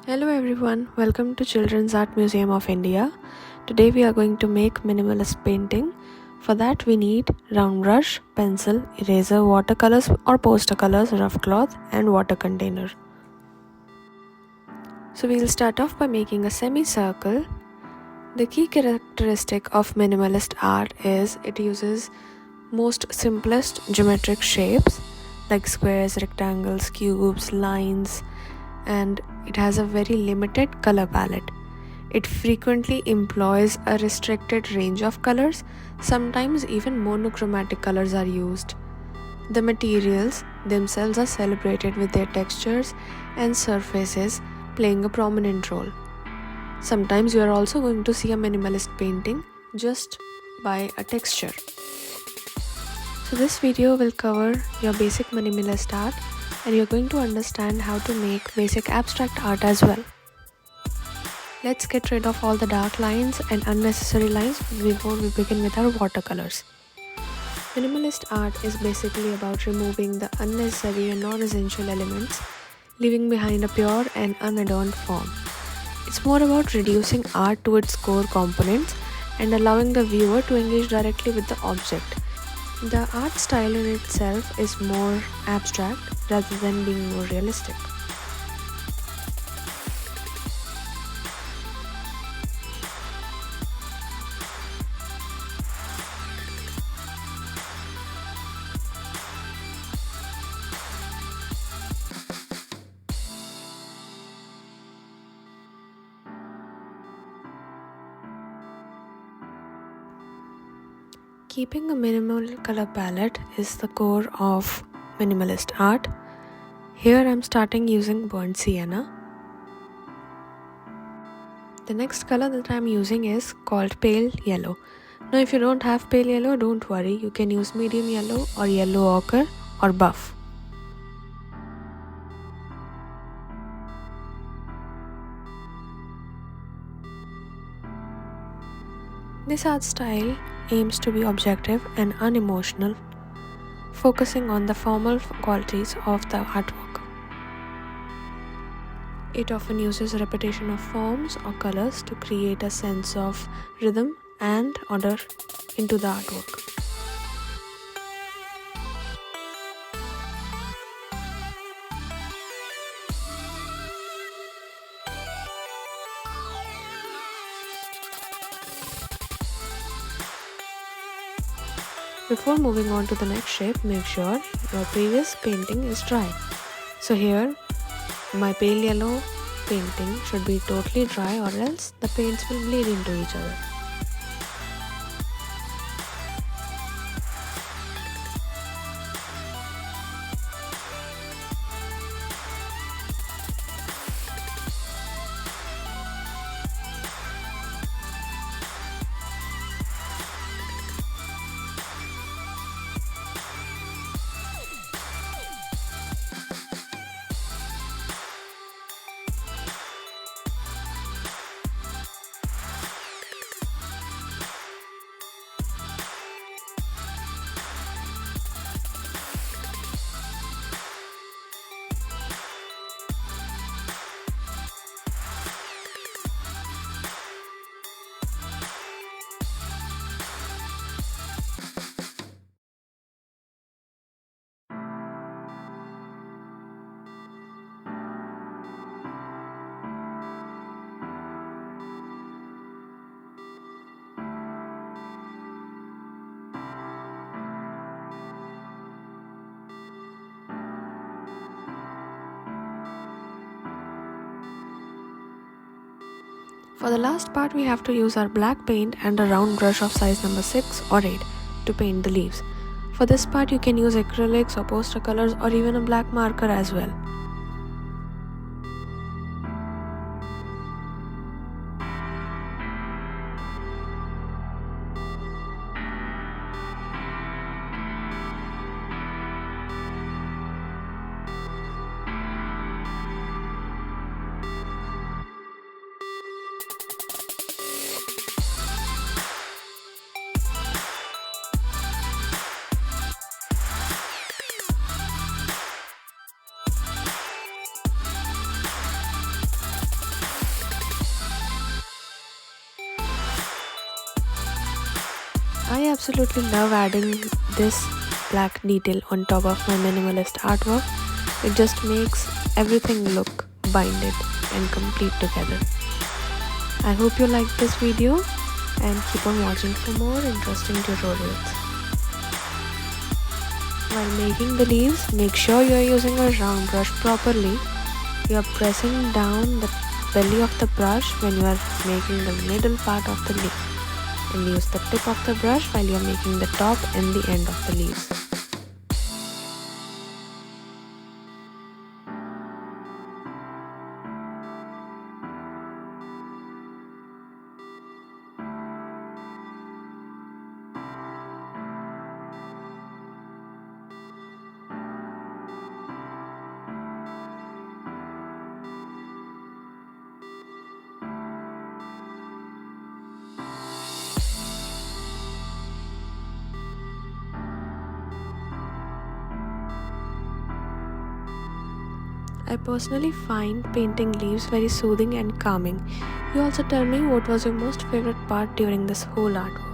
Hello everyone, welcome to Children's Art Museum of India. Today we are going to make minimalist painting. For that we need round brush, pencil, eraser, watercolors or poster colors, rough cloth and water container. So we'll start off by making a semicircle. The key characteristic of minimalist art is it uses most simplest geometric shapes like squares, rectangles, cubes, lines, and it has a very limited color palette. It frequently employs a restricted range of colors, sometimes even monochromatic colors are used. The materials themselves are celebrated with their textures and surfaces playing a prominent role. Sometimes you are also going to see a minimalist painting just by a texture. So this video will cover your basic minimalist art and you're going to understand how to make basic abstract art as well. Let's get rid of all the dark lines and unnecessary lines before we begin with our watercolors. Minimalist art is basically about removing the unnecessary and non-essential elements, leaving behind a pure and unadorned form. It's more about reducing art to its core components and allowing the viewer to engage directly with the object. The art style in itself is more abstract rather than being more realistic. Keeping a minimal color palette is the core of minimalist art. Here I'm starting using burnt sienna. The next color that I'm using is called pale yellow. Now if you don't have pale yellow, don't worry, you can use medium yellow or yellow ochre or buff. This art style aims to be objective and unemotional, focusing on the formal qualities of the artwork. It often uses repetition of forms or colors to create a sense of rhythm and order into the artwork. Before moving on to the next shape, make sure your previous painting is dry. So here, my pale yellow painting should be totally dry or else the paints will bleed into each other. For the last part, we have to use our black paint and a round brush of size number 6 or 8 to paint the leaves. For this part, you can use acrylics or poster colors or even a black marker as well. I absolutely love adding this black detail on top of my minimalist artwork. It just makes everything look binded and complete together. I hope you liked this video and keep on watching for more interesting tutorials. While making the leaves, make sure you are using a round brush properly. You are pressing down the belly of the brush when you are making the middle part of the leaf, and use the tip of the brush while you are making the top and the end of the leaves. I personally find painting leaves very soothing and calming. You also tell me what was your most favorite part during this whole artwork.